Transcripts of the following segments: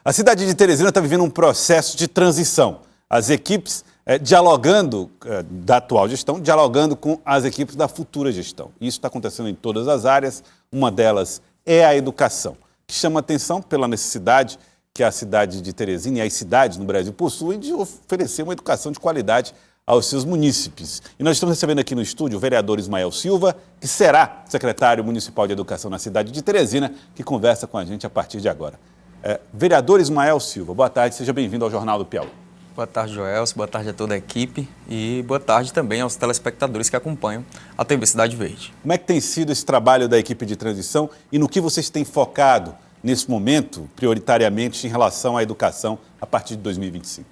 A cidade de Teresina está vivendo um processo de transição. As equipes dialogando da atual gestão, dialogando com as equipes da futura gestão. Isso está acontecendo em todas as áreas, uma delas é a educação, que chama atenção pela necessidade que a cidade de Teresina e as cidades no Brasil possuem de oferecer uma educação de qualidade aos seus munícipes. E nós estamos recebendo aqui no estúdio o vereador Ismael Silva, que será secretário municipal de educação na cidade de Teresina, que conversa com a gente a partir de agora. Vereador Ismael Silva, boa tarde, seja bem-vindo ao Jornal do Piauí. Boa tarde, Joelson, boa tarde a toda a equipe e boa tarde também aos telespectadores que acompanham a TV Cidade Verde. Como é que tem sido esse trabalho da equipe de transição e no que vocês têm focado nesse momento, prioritariamente, em relação à educação a partir de 2025?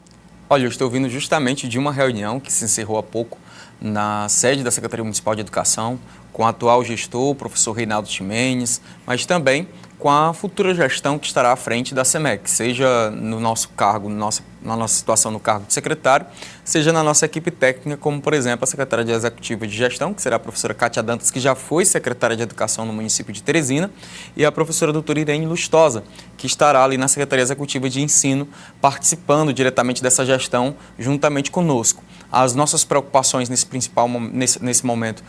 Olha, eu estou vindo justamente de uma reunião que se encerrou há pouco na sede da Secretaria Municipal de Educação, com o atual gestor, o professor Reinaldo Ximenes, mas também com a futura gestão que estará à frente da SEMEC, seja no nosso cargo, na nossa situação no cargo de secretário, seja na nossa equipe técnica, como, por exemplo, a secretária de Executiva de Gestão, que será a professora Kátia Dantas, que já foi secretária de Educação no município de Teresina, e a professora doutora Irene Lustosa, que estará ali na Secretaria Executiva de Ensino, participando diretamente dessa gestão, juntamente conosco. As nossas preocupações nesse momento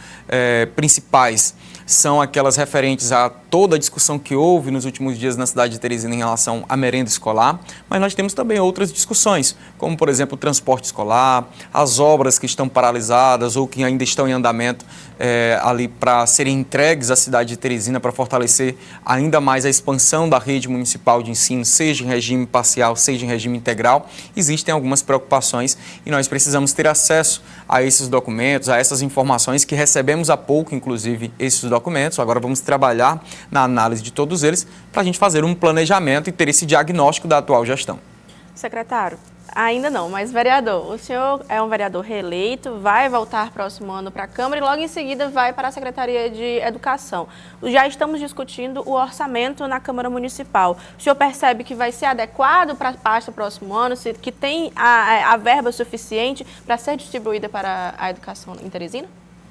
principais são aquelas referentes a toda a discussão que houve nos últimos dias na cidade de Teresina em relação à merenda escolar, mas nós temos também outras discussões, como, por exemplo, o transporte escolar, as obras que estão paralisadas ou que ainda estão em andamento ali para serem entregues à cidade de Teresina para fortalecer ainda mais a expansão da rede municipal de ensino, seja em regime parcial, seja em regime integral. Existem algumas preocupações e nós precisamos ter acesso a esses documentos, a essas informações que recebemos há pouco, inclusive, esses documentos. Agora vamos trabalhar na análise de todos eles para a gente fazer um planejamento e ter esse diagnóstico da atual gestão. Secretário, ainda não, mas vereador, o senhor é um vereador reeleito, vai voltar próximo ano para a Câmara e logo em seguida vai para a Secretaria de Educação. Já estamos discutindo o orçamento na Câmara Municipal. O senhor percebe que vai ser adequado para a pasta próximo ano, que tem a verba suficiente para ser distribuída para a educação em Teresina?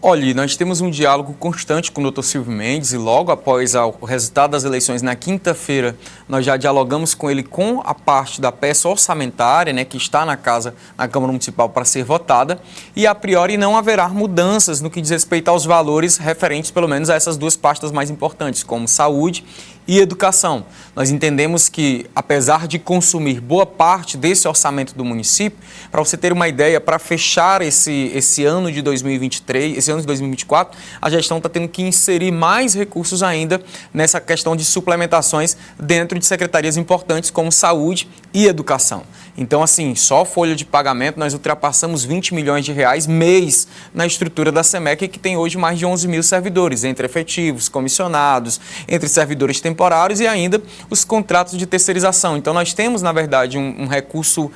Olha, nós temos um diálogo constante com o Dr. Silvio Mendes e logo após o resultado das eleições na quinta-feira, nós já dialogamos com ele com a parte da peça orçamentária, que está na Câmara Municipal para ser votada, e a priori não haverá mudanças no que diz respeito aos valores referentes pelo menos a essas duas pastas mais importantes, como saúde e educação. Nós entendemos que, apesar de consumir boa parte desse orçamento do município, para você ter uma ideia, para fechar esse ano de 2023, esse ano de 2024, a gestão está tendo que inserir mais recursos ainda nessa questão de suplementações dentro de secretarias importantes como saúde e educação. Então, assim, só folha de pagamento, nós ultrapassamos 20 milhões de reais mês na estrutura da SEMEC, que tem hoje mais de 11 mil servidores, entre efetivos, comissionados, entre servidores temporários e ainda os contratos de terceirização. Então, nós temos, na verdade, um recurso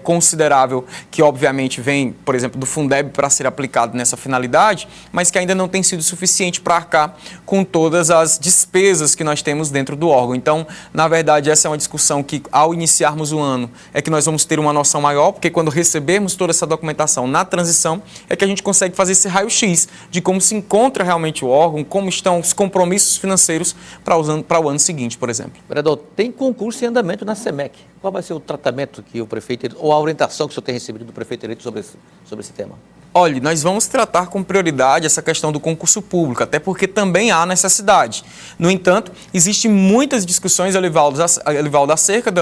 considerável que, obviamente, vem, por exemplo, do Fundeb para ser aplicado nessa finalidade, mas que ainda não tem sido suficiente para arcar com todas as despesas que nós temos dentro do órgão. Então, na verdade, essa é uma discussão que, ao iniciarmos o ano, é que nós vamos ter uma noção maior, porque quando recebermos toda essa documentação na transição, é que a gente consegue fazer esse raio-x de como se encontra realmente o órgão, como estão os compromissos financeiros para o ano seguinte, por exemplo. Vereador, tem concurso em andamento na SEMEC. Qual vai ser o tratamento que o prefeito, ou a orientação que o senhor tem recebido do prefeito eleito sobre esse tema? Olha, nós vamos tratar com prioridade essa questão do concurso público, até porque também há necessidade. No entanto, existem muitas discussões, Elivaldo, acerca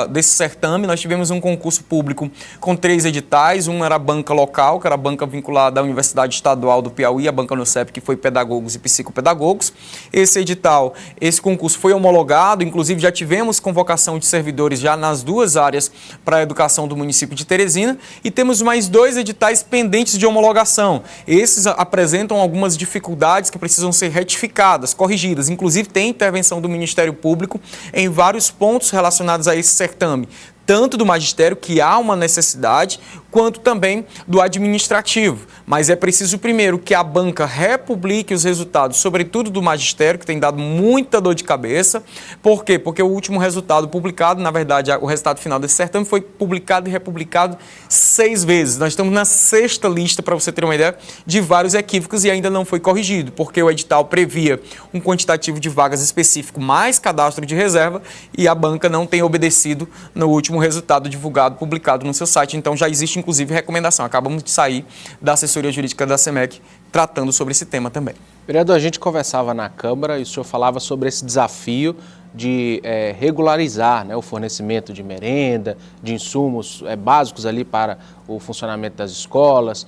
desse certame. Nós tivemos um concurso público com 3 editais, um era a banca local, que era a banca vinculada à Universidade Estadual do Piauí, a banca NUCEP, que foi pedagogos e psicopedagogos. Esse concurso foi homologado, inclusive já tivemos convocação de servidores já nas 2 áreas para a educação do município de Teresina e temos mais 2 editais pendentes de homologação. Esses apresentam algumas dificuldades que precisam ser retificadas, corrigidas. Inclusive, tem intervenção do Ministério Público em vários pontos relacionados a esse certame. Tanto do magistério, que há uma necessidade, quanto também do administrativo. Mas é preciso, primeiro, que a banca republique os resultados, sobretudo do magistério, que tem dado muita dor de cabeça. Por quê? Porque o último resultado publicado, na verdade, o resultado final desse certame foi publicado e republicado 6 vezes. Nós estamos na 6ª lista, para você ter uma ideia, de vários equívocos e ainda não foi corrigido, porque o edital previa um quantitativo de vagas específico mais cadastro de reserva e a banca não tem obedecido no último resultado divulgado, publicado no seu site. Então já existe, inclusive, recomendação. Acabamos de sair da assessoria jurídica da SEMEC tratando sobre esse tema também. Vereador, a gente conversava na Câmara e o senhor falava sobre esse desafio de regularizar, né, o fornecimento de merenda, de insumos básicos ali para o funcionamento das escolas,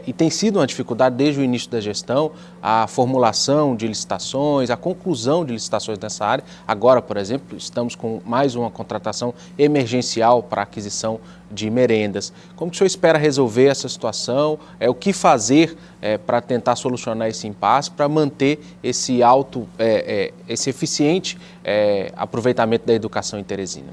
e tem sido uma dificuldade desde o início da gestão a formulação de licitações, a conclusão de licitações nessa área. Agora, por exemplo, estamos com mais uma contratação emergencial para a aquisição de merendas. Como que o senhor espera resolver essa situação? O que fazer para tentar solucionar esse impasse, para manter esse esse eficiente aproveitamento da educação em Teresina?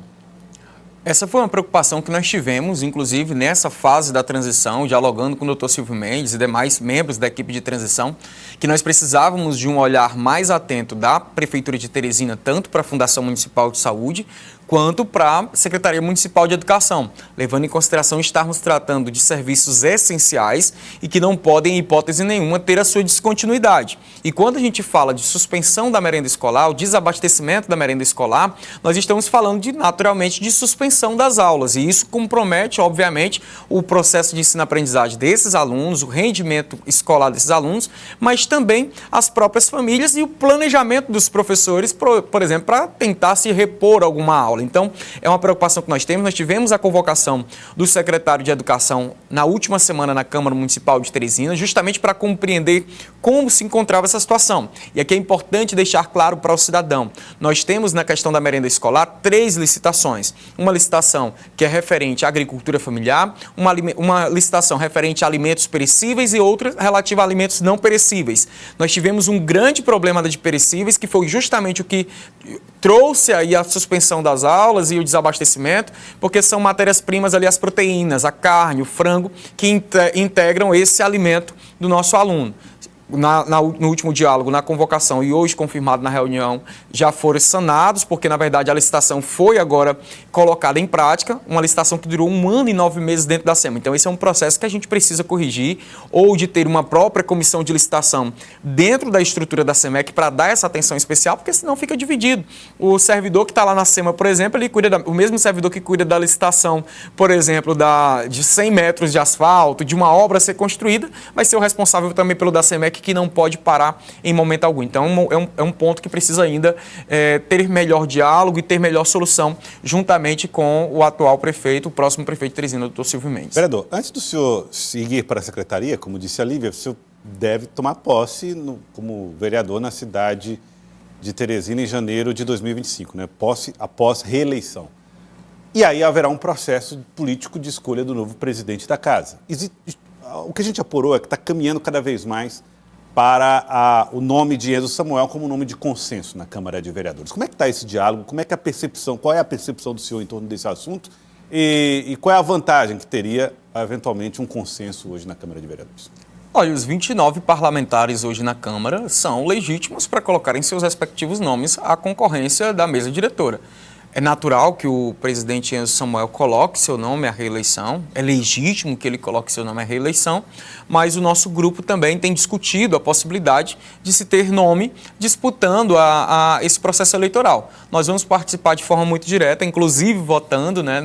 Essa foi uma preocupação que nós tivemos, inclusive, nessa fase da transição, dialogando com o Dr. Silvio Mendes e demais membros da equipe de transição, que nós precisávamos de um olhar mais atento da Prefeitura de Teresina, tanto para a Fundação Municipal de Saúde, quanto para a Secretaria Municipal de Educação, levando em consideração estarmos tratando de serviços essenciais e que não podem, em hipótese nenhuma, ter a sua descontinuidade. E quando a gente fala de suspensão da merenda escolar, o desabastecimento da merenda escolar, nós estamos falando, naturalmente, de suspensão das aulas. E isso compromete, obviamente, o processo de ensino-aprendizagem desses alunos, o rendimento escolar desses alunos, mas também as próprias famílias e o planejamento dos professores, por exemplo, para tentar se repor alguma aula. Então, é uma preocupação que nós temos. Nós tivemos a convocação do secretário de Educação na última semana na Câmara Municipal de Teresina, justamente para compreender como se encontrava essa situação. E aqui é importante deixar claro para o cidadão. Nós temos na questão da merenda escolar 3 licitações. Uma licitação que é referente à agricultura familiar, uma licitação referente a alimentos perecíveis e outra relativa a alimentos não perecíveis. Nós tivemos um grande problema de perecíveis, que foi justamente o que trouxe aí a suspensão das aulas e o desabastecimento, porque são matérias-primas ali, as proteínas, a carne, o frango, que integram esse alimento do nosso aluno. No último diálogo, na convocação e hoje confirmado na reunião, já foram sanados, porque na verdade a licitação foi agora colocada em prática, uma licitação que durou 1 ano e 9 meses dentro da SEMA. Então esse é um processo que a gente precisa corrigir, ou de ter uma própria comissão de licitação dentro da estrutura da SEMEC para dar essa atenção especial, porque senão fica dividido. O servidor que está lá na SEMA, por exemplo, ele cuida o mesmo servidor que cuida da licitação, por exemplo, de 100 metros de asfalto, de uma obra a ser construída, vai ser o responsável também pelo da SEMEC, que não pode parar em momento algum. Então, é um ponto que precisa ainda ter melhor diálogo e ter melhor solução juntamente com o atual prefeito, o próximo prefeito de Teresina, o Dr. Silvio Mendes. Vereador, antes do senhor seguir para a secretaria, como disse a Lívia, o senhor deve tomar posse como vereador na cidade de Teresina em janeiro de 2025, né? Posse após reeleição. E aí haverá um processo político de escolha do novo presidente da casa. O que a gente apurou é que está caminhando cada vez mais para o nome de Enzo Samuel como nome de consenso na Câmara de Vereadores. Como é que está esse diálogo? Como é que qual é a percepção do senhor em torno desse assunto? E qual é a vantagem que teria, eventualmente, um consenso hoje na Câmara de Vereadores? Olha, os 29 parlamentares hoje na Câmara são legítimos para colocarem seus respectivos nomes à concorrência da mesa diretora. É natural que o presidente Enzo Samuel coloque seu nome à reeleição, é legítimo que ele coloque seu nome à reeleição, mas o nosso grupo também tem discutido a possibilidade de se ter nome disputando esse processo eleitoral. Nós vamos participar de forma muito direta, inclusive votando, né,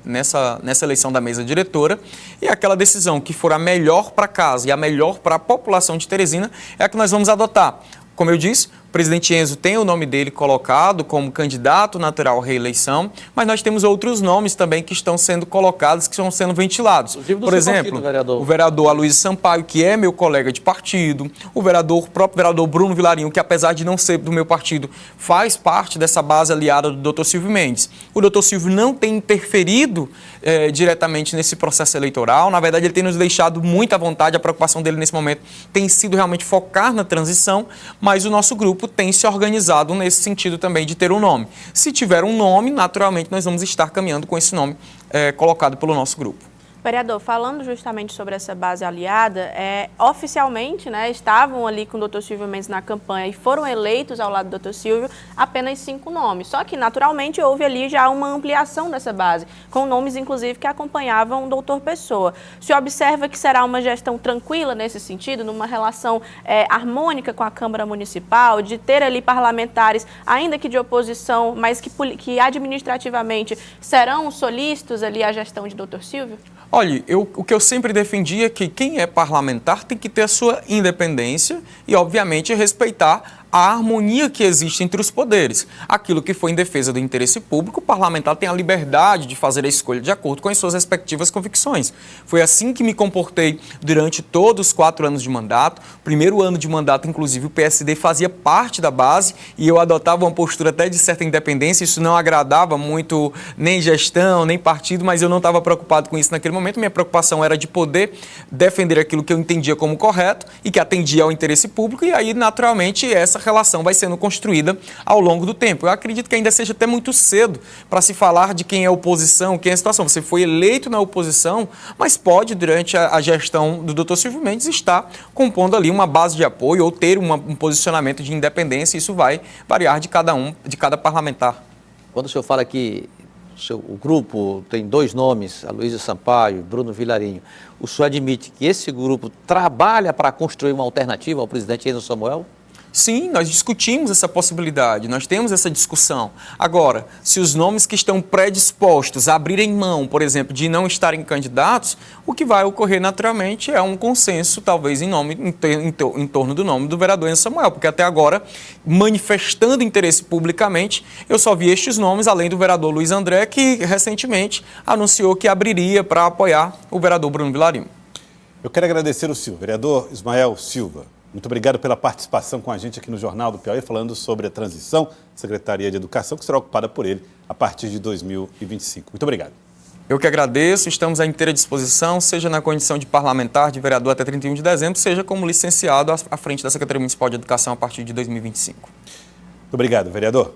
nessa eleição da mesa diretora, e aquela decisão que for a melhor para casa e a melhor para a população de Teresina é a que nós vamos adotar. Como eu disse, o presidente Enzo tem o nome dele colocado como candidato natural à reeleição, mas nós temos outros nomes também que estão sendo colocados, que estão sendo ventilados. Por exemplo, o vereador Aloysio Sampaio, que é meu colega de partido, o próprio vereador Bruno Vilarinho, que apesar de não ser do meu partido, faz parte dessa base aliada do Dr. Silvio Mendes. O Dr. Silvio não tem interferido diretamente nesse processo eleitoral, na verdade ele tem nos deixado muita vontade, a preocupação dele nesse momento tem sido realmente focar na transição, mas o nosso grupo tem se organizado nesse sentido também de ter um nome. Se tiver um nome, naturalmente nós vamos estar caminhando com esse nome colocado pelo nosso grupo. Vereador, falando justamente sobre essa base aliada, oficialmente, né, estavam ali com o Dr. Silvio Mendes na campanha e foram eleitos ao lado do Dr. Silvio apenas 5 nomes. Só que, naturalmente, houve ali já uma ampliação dessa base, com nomes, inclusive, que acompanhavam o Dr. Pessoa. O senhor observa que será uma gestão tranquila nesse sentido, numa relação harmônica com a Câmara Municipal, de ter ali parlamentares, ainda que de oposição, mas que administrativamente serão solícitos ali à gestão de Dr. Silvio? Olha, o que eu sempre defendi é que quem é parlamentar tem que ter a sua independência e, obviamente, respeitar a harmonia que existe entre os poderes. Aquilo que foi em defesa do interesse público, o parlamentar tem a liberdade de fazer a escolha de acordo com as suas respectivas convicções. Foi assim que me comportei durante todos os 4 anos de mandato. Primeiro ano de mandato, inclusive, o PSD fazia parte da base e eu adotava uma postura até de certa independência. Isso não agradava muito nem gestão, nem partido, mas eu não estava preocupado com isso naquele momento. Minha preocupação era de poder defender aquilo que eu entendia como correto e que atendia ao interesse público, e aí, naturalmente, essa relação vai sendo construída ao longo do tempo. Eu acredito que ainda seja até muito cedo para se falar de quem é oposição, quem é a situação. Você foi eleito na oposição, mas pode, durante a gestão do Dr. Silvio Mendes, estar compondo ali uma base de apoio ou ter um posicionamento de independência. Isso vai variar de cada parlamentar. Quando o senhor fala que o grupo tem 2 nomes, Aloysio Sampaio e Bruno Vilarinho, o senhor admite que esse grupo trabalha para construir uma alternativa ao presidente Enzo Samuel? Sim, nós discutimos essa possibilidade, nós temos essa discussão. Agora, se os nomes que estão predispostos a abrirem mão, por exemplo, de não estarem candidatos, o que vai ocorrer naturalmente é um consenso, talvez em torno do nome do vereador Enzo Samuel, porque até agora, manifestando interesse publicamente, eu só vi estes nomes, além do vereador Luiz André, que recentemente anunciou que abriria para apoiar o vereador Bruno Vilarinho. Eu quero agradecer o senhor, vereador Ismael Silva. Muito obrigado pela participação com a gente aqui no Jornal do Piauí, falando sobre a transição da Secretaria de Educação, que será ocupada por ele a partir de 2025. Muito obrigado. Eu que agradeço, estamos à inteira disposição, seja na condição de parlamentar, de vereador até 31 de dezembro, seja como licenciado à frente da Secretaria Municipal de Educação a partir de 2025. Muito obrigado, vereador.